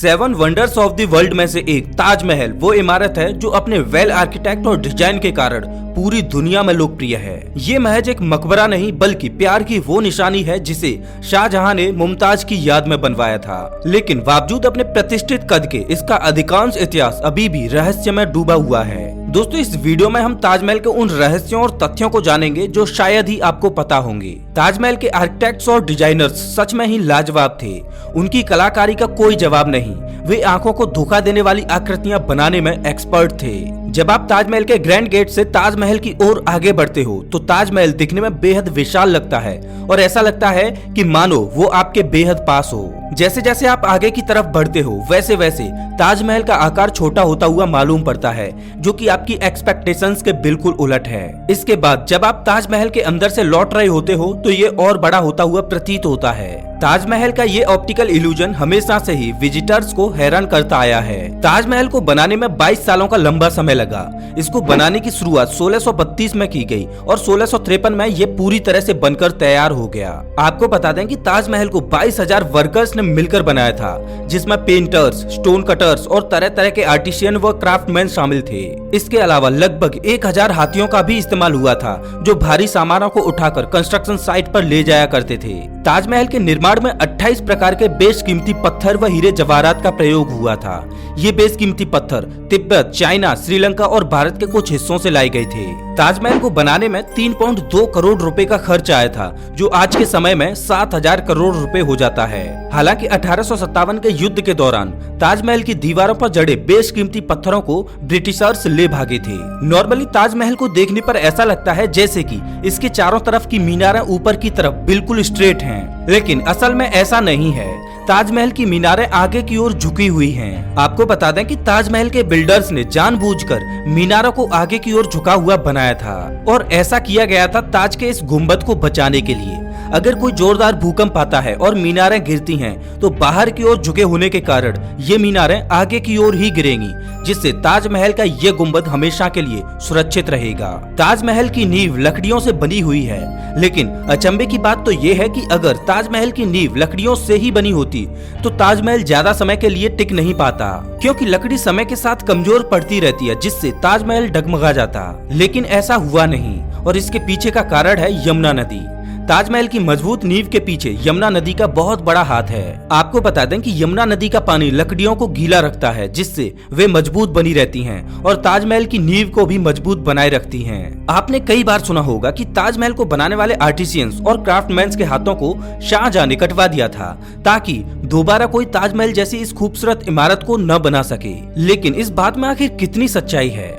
7 wonders of the world में से एक ताजमहल वो इमारत है जो अपने वेल आर्किटेक्ट और डिजाइन के कारण पूरी दुनिया में लोकप्रिय है। ये महज एक मकबरा नहीं बल्कि प्यार की वो निशानी है जिसे शाहजहां ने मुमताज की याद में बनवाया था। लेकिन बावजूद अपने प्रतिष्ठित कद के इसका अधिकांश इतिहास अभी भी रहस्य में डूबा हुआ है। दोस्तों, इस वीडियो में हम ताजमहल के उन रहस्यों और तथ्यों को जानेंगे जो शायद ही आपको पता होंगे। ताजमहल के आर्किटेक्ट्स और डिजाइनर्स सच में ही लाजवाब थे। उनकी कलाकारी का कोई जवाब नहीं। वे आंखों को धोखा देने वाली आकृतियां बनाने में एक्सपर्ट थे। जब आप ताजमहल के ग्रैंड गेट से ताजमहल की ओर आगे बढ़ते हो तो ताजमहल दिखने में बेहद विशाल लगता है और ऐसा लगता है कि मानो वो आपके बेहद पास हो। जैसे जैसे आप आगे की तरफ बढ़ते हो वैसे वैसे ताजमहल का आकार छोटा होता हुआ मालूम पड़ता है, जो कि आपकी एक्सपेक्टेशंस के बिल्कुल उलट है। इसके बाद जब आप ताजमहल के अंदर से लौट रहे होते हो तो ये और बड़ा होता हुआ प्रतीत होता है। ताजमहल का ये ऑप्टिकल इल्यूजन हमेशा से ही विजिटर्स को हैरान करता आया है। ताजमहल को बनाने में 22 सालों का लंबा समय लगा। इसको बनाने की शुरुआत 1632 में की गई और 1653 में ये पूरी तरह से बनकर तैयार हो गया। आपको बता दें कि ताजमहल को 22,000 वर्कर्स ने मिलकर बनाया था, जिसमें पेंटर्स, स्टोन कटर्स और तरह तरह के आर्टिशियन व क्राफ्टमैन शामिल थे। इसके अलावा लगभग 1000 हाथियों का भी इस्तेमाल हुआ था, जो भारी सामानों को उठाकर कंस्ट्रक्शन साइट पर ले जाया करते थे। ताजमहल के निर्माण में 28 प्रकार के बेशकीमती पत्थर व हीरे जवाहरात का प्रयोग हुआ था। ये बेशकीमती पत्थर तिब्बत, चाइना, श्रीलंका और भारत के कुछ हिस्सों से लाए गए थे। ताजमहल को बनाने में 3.2 करोड़ रुपए का खर्च आया था, जो आज के समय में 7,000 करोड़ रुपए हो जाता है। हालांकि 1857 के युद्ध के दौरान ताजमहल की दीवारों पर जड़े बेशकीमती पत्थरों को ब्रिटिशर्स ले भागे थे। नॉर्मली ताजमहल को देखने पर ऐसा लगता है जैसे कि इसके चारों तरफ की मीनारें ऊपर की तरफ बिल्कुल स्ट्रेट हैं, लेकिन असल में ऐसा नहीं है। ताजमहल की मीनारें आगे की ओर झुकी हुई हैं। आपको बता दें कि ताजमहल के बिल्डर्स ने जानबूझकर मीनारों को आगे की ओर झुका हुआ बनाया था और ऐसा किया गया था ताज के इस गुंबद को बचाने के लिए। अगर कोई जोरदार भूकंप आता है और मीनारें गिरती हैं, तो बाहर की ओर झुके होने के कारण ये मीनारें आगे की ओर ही गिरेंगी, जिससे ताजमहल का ये गुंबद हमेशा के लिए सुरक्षित रहेगा। ताजमहल की नींव लकड़ियों से बनी हुई है, लेकिन अचंभे की बात तो ये है कि अगर ताजमहल की नींव लकड़ियों से ही बनी होती तो ताजमहल ज्यादा समय के लिए टिक नहीं पाता, क्योंकि लकड़ी समय के साथ कमजोर पड़ती रहती है, जिससे ताजमहल डगमगा जाता। लेकिन ऐसा हुआ नहीं और इसके पीछे का कारण है यमुना नदी। ताजमहल की मजबूत नींव के पीछे यमुना नदी का बहुत बड़ा हाथ है। आपको बता दें कि यमुना नदी का पानी लकड़ियों को गीला रखता है, जिससे वे मजबूत बनी रहती हैं और ताजमहल की नींव को भी मजबूत बनाए रखती हैं। आपने कई बार सुना होगा कि ताजमहल को बनाने वाले आर्टिशियंस और क्राफ्टमैन्स के हाथों को शाहजहां ने कटवा दिया था, ताकि दोबारा कोई ताजमहल जैसी इस खूबसूरत इमारत को न बना सके। लेकिन इस बात में आखिर कितनी सच्चाई है?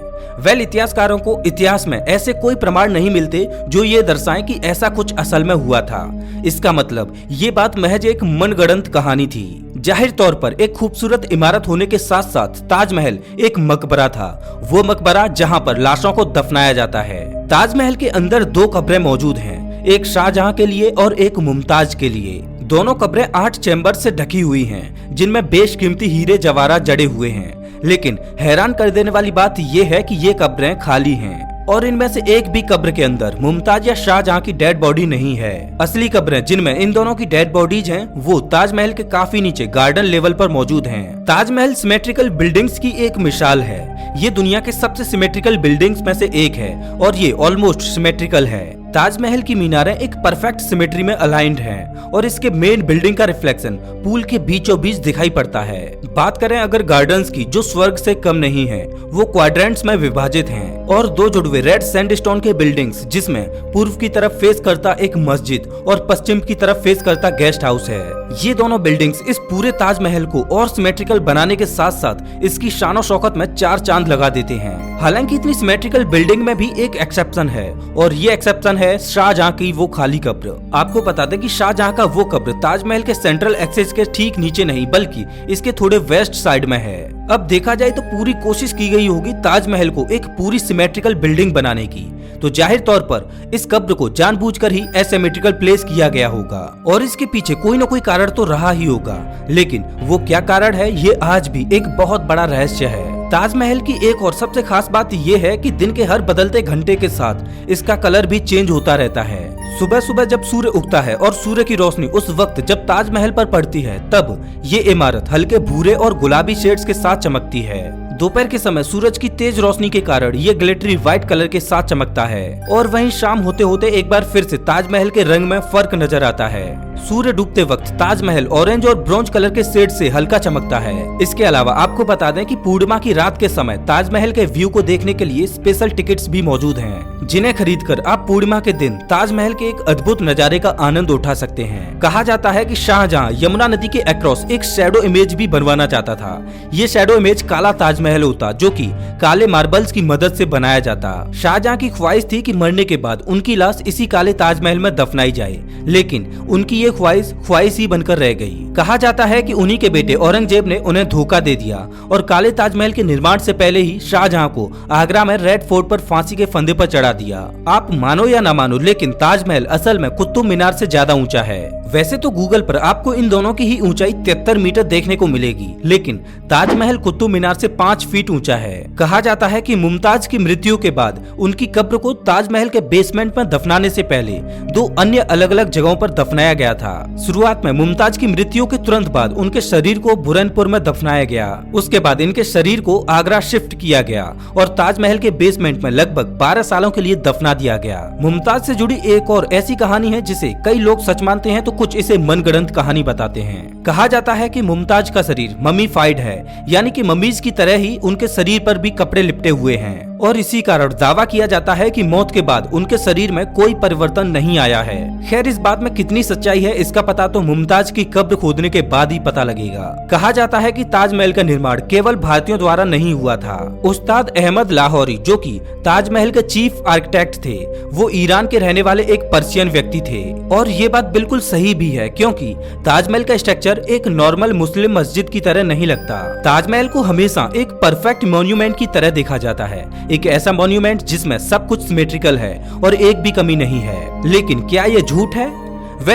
इतिहासकारों को इतिहास में ऐसे कोई प्रमाण नहीं मिलते जो ये दर्शाएं कि ऐसा कुछ असल में हुआ था। इसका मतलब ये बात महज एक मनगढ़ंत कहानी थी। जाहिर तौर पर एक खूबसूरत इमारत होने के साथ साथ ताजमहल एक मकबरा था, वो मकबरा जहां पर लाशों को दफनाया जाता है। ताजमहल के अंदर 2 कब्रें मौजूद हैं, एक शाहजहां के लिए और एक मुमताज के लिए। दोनों कब्रें 8 चैम्बर से ढकी हुई हैं, जिनमें बेशकीमती हीरे जवाहरात जड़े हुए हैं। लेकिन हैरान कर देने वाली बात यह है कि ये कब्रें खाली हैं और इनमें से एक भी कब्र के अंदर मुमताज या शाहजहां की डेड बॉडी नहीं है। असली कब्रें जिनमें इन दोनों की डेड बॉडीज हैं, वो ताजमहल के काफी नीचे गार्डन लेवल पर मौजूद हैं। ताजमहल सिमेट्रिकल बिल्डिंग्स की एक मिसाल है। ये दुनिया के सबसे सिमेट्रिकल बिल्डिंग्स में से एक है और ये ऑलमोस्ट सिमेट्रिकल है। ताजमहल की मीनारें एक परफेक्ट सिमेट्री में अलाइंड हैं और इसके मेन बिल्डिंग का रिफ्लेक्शन पूल के बीचों बीच दिखाई पड़ता है। बात करें अगर गार्डन्स की, जो स्वर्ग से कम नहीं है, वो क्वाड्रेंट्स में विभाजित हैं और 2 जुड़वे रेड सैंडस्टोन के बिल्डिंग्स, जिसमें पूर्व की तरफ फेस करता एक मस्जिद और पश्चिम की तरफ फेस करता गेस्ट हाउस है। ये दोनों बिल्डिंग्स इस पूरे ताजमहल को और सिमेट्रिकल बनाने के साथ साथ इसकी शानो शौकत में 4 चांद लगा देते हैं। हालांकि इतनी सिमेट्रिकल बिल्डिंग में भी एक एक्सेप्शन है और ये एक्सेप्शन है शाहजहां की वो खाली कब्र। आपको बता दें कि शाहजहां का वो कब्र ताजमहल के सेंट्रल एक्सेस के ठीक नीचे नहीं बल्कि इसके थोड़े वेस्ट साइड में है। अब देखा जाए तो पूरी कोशिश की गई होगी ताजमहल को एक पूरी सिमेट्रिकल बिल्डिंग बनाने की, तो जाहिर तौर पर इस कब्र को जानबूझकर ही एसिमेट्रिकल प्लेस किया गया होगा और इसके पीछे कोई न कोई कारण तो रहा ही होगा। लेकिन वो क्या कारण है, ये आज भी एक बहुत बड़ा रहस्य है। ताजमहल की एक और सबसे खास बात यह है कि दिन के हर बदलते घंटे के साथ इसका कलर भी चेंज होता रहता है। सुबह सुबह जब सूर्य उगता है और सूर्य की रोशनी उस वक्त जब ताजमहल पर पड़ती है, तब ये इमारत हल्के भूरे और गुलाबी शेड्स के साथ चमकती है। दोपहर के समय सूरज की तेज रोशनी के कारण ये ग्लिटरी व्हाइट कलर के साथ चमकता है और वहीं शाम होते होते एक बार फिर से ताजमहल के रंग में फर्क नजर आता है। सूर्य डूबते वक्त ताजमहल ऑरेंज और ब्रॉन्ज कलर के शेड से हल्का चमकता है। इसके अलावा आपको बता दें कि पूर्णिमा की रात के समय ताजमहल के व्यू को देखने के लिए स्पेशल टिकट्स भी मौजूद हैं, जिन्हें खरीदकर आप पूर्णिमा के दिन ताजमहल के एक अद्भुत नजारे का आनंद उठा सकते हैं। कहा जाता है कि शाहजहां यमुना नदी के अक्रॉस एक शैडो इमेज भी बनवाना चाहता था। ये शैडो इमेज काला ताजमहल होता, जो कि काले मार्बल्स की मदद से बनाया जाता। शाहजहां की ख्वाहिश थी कि मरने के बाद उनकी लाश इसी काले ताजमहल में दफनाई जाए, लेकिन उनकी ये ख्वाहिश ही बनकर रह गई। कहा जाता है कि उन्हीं के बेटे औरंगजेब ने उन्हें धोखा दे दिया और काले ताजमहल के निर्माण से पहले ही शाहजहां को आगरा में रेड फोर्ट पर फांसी के फंदे पर चढ़ा दिया। आप मानो या ना मानो, लेकिन ताजमहल असल में कुतुब मीनार से ज्यादा ऊंचा है। वैसे तो गूगल पर आपको इन दोनों की ही ऊंचाई 73 मीटर देखने को मिलेगी, लेकिन ताजमहल कुतुब मीनार से 5 फीट ऊंचा है। कहा जाता है कि मुमताज की मृत्यु के बाद उनकी कब्र को ताजमहल के बेसमेंट में दफनाने से पहले 2 अन्य अलग अलग जगहों पर दफनाया गया था। शुरुआत में मुमताज की मृत्यु के तुरंत बाद उनके शरीर को बुरहानपुर में दफनाया गया। उसके बाद इनके शरीर को आगरा शिफ्ट किया गया और ताजमहल के बेसमेंट में लगभग 12 सालों के लिए दफना दिया गया। मुमताज से जुड़ी एक और ऐसी कहानी है जिसे कई लोग सच मानते हैं तो कुछ इसे मनगढ़ंत कहानी बताते हैं। कहा जाता है कि मुमताज का शरीर ममीफाइड है, यानी कि ममीज की तरह ही उनके शरीर पर भी कपड़े लिपटे हुए हैं और इसी कारण दावा किया जाता है कि मौत के बाद उनके शरीर में कोई परिवर्तन नहीं आया है। खैर, इस बात में कितनी सच्चाई है इसका पता तो मुमताज की कब्र खोदने के बाद ही पता लगेगा। कहा जाता है कि ताजमहल का निर्माण केवल भारतीयों द्वारा नहीं हुआ था। उस्ताद अहमद लाहौरी, जो कि ताजमहल के चीफ आर्किटेक्ट थे, वो ईरान के रहने वाले एक पर्शियन व्यक्ति थे। और ये बात बिल्कुल सही भी है, क्योंकि ताजमहल का स्ट्रक्चर एक नॉर्मल मुस्लिम मस्जिद की तरह नहीं लगता। ताजमहल को हमेशा एक परफेक्ट मॉन्यूमेंट की तरह देखा जाता है, एक ऐसा मॉन्यूमेंट जिसमें सब कुछ सिमेट्रिकल है और एक भी कमी नहीं है। लेकिन क्या ये झूठ है?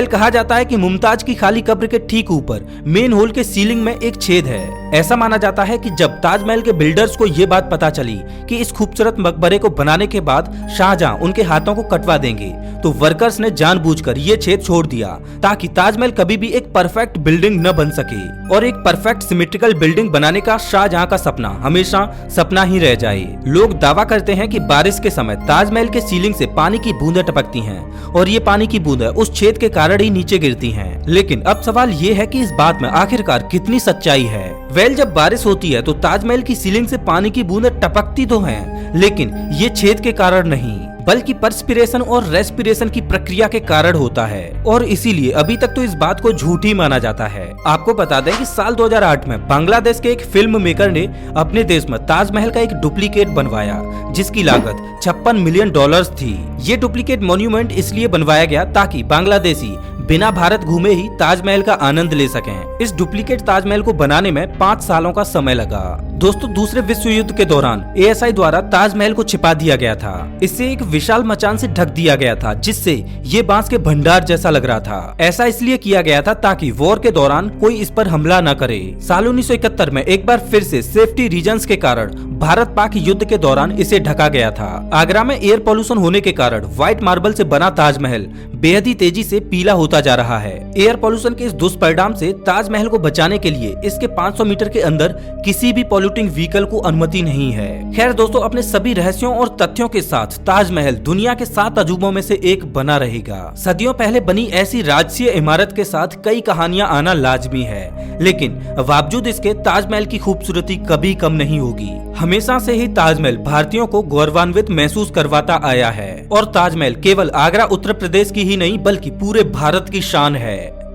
कहा जाता है कि मुमताज की खाली कब्र के ठीक ऊपर मेन होल के सीलिंग में एक छेद है। ऐसा माना जाता है कि जब ताजमहल के बिल्डर्स को ये बात पता चली कि इस खूबसूरत मकबरे को बनाने के बाद शाहजहां उनके हाथों को कटवा देंगे, तो वर्कर्स ने जानबूझकर ये छेद छोड़ दिया ताकि ताजमहल कभी भी एक परफेक्ट बिल्डिंग न बन सके और एक परफेक्ट सिमेट्रिकल बिल्डिंग बनाने का शाहजहां का सपना हमेशा सपना ही रह जाए। लोग दावा करते हैं कि बारिश के समय ताजमहल के सीलिंग से पानी की बूंदें टपकती हैं और ये पानी की बूंदें उस छेद के कारण ही नीचे गिरती हैं। लेकिन अब सवाल ये है कि इस बात में आखिरकार कितनी सच्चाई है। जब बारिश होती है तो ताजमहल की सीलिंग से पानी की बूंदें टपकती तो हैं, लेकिन ये छेद के कारण नहीं, बल्कि पर्सपिरेशन और रेस्पिरेशन की प्रक्रिया के कारण होता है और इसीलिए अभी तक तो इस बात को झूठ ही माना जाता है। आपको बता दें कि साल 2008 में बांग्लादेश के एक फिल्म मेकर ने अपने देश में ताजमहल का एक डुप्लीकेट बनवाया, जिसकी लागत $56 मिलियन थी। ये डुप्लीकेट मॉन्यूमेंट इसलिए बनवाया गया ताकि बांग्लादेशी बिना भारत घूमे ही ताजमहल का आनंद ले सकें। इस डुप्लीकेट ताजमहल को बनाने में 5 सालों का समय लगा। दोस्तों, दूसरे विश्व युद्ध के दौरान ASI द्वारा ताजमहल को छिपा दिया गया था। इससे एक विशाल मचान से ढक दिया गया था, जिससे ये बांस के भंडार जैसा लग रहा था। ऐसा इसलिए किया गया था ताकि वॉर के दौरान कोई इस पर हमला न करे। साल 1971 में एक बार फिर से सेफ्टी रीजंस के कारण भारत पाक युद्ध के दौरान इसे ढका गया था। आगरा में एयर पोल्यूशन होने के कारण व्हाइट मार्बल से बना ताजमहल बेहद ही तेजी से पीला होता जा रहा है। एयर पोल्यूशन के इस दुष्परिणाम से ताजमहल को बचाने के लिए इसके 500 मीटर के अंदर किसी भी पॉल्यूटिंग व्हीकल को अनुमति नहीं है। खैर दोस्तों, अपने सभी रहस्यों और तथ्यों के साथ ताजमहल दुनिया के 7 अजूबों में से एक बना रहेगा। सदियों पहले बनी ऐसी राजसीय इमारत के साथ कई कहानियां आना लाजमी है, लेकिन बावजूद इसके ताजमहल की खूबसूरती कभी कम नहीं होगी। हमेशा से ही ताजमहल भारतीयों को गौरवान्वित महसूस करवाता आया है और ताजमहल केवल आगरा उत्तर प्रदेश की ही नहीं बल्कि पूरे भारत की शान है।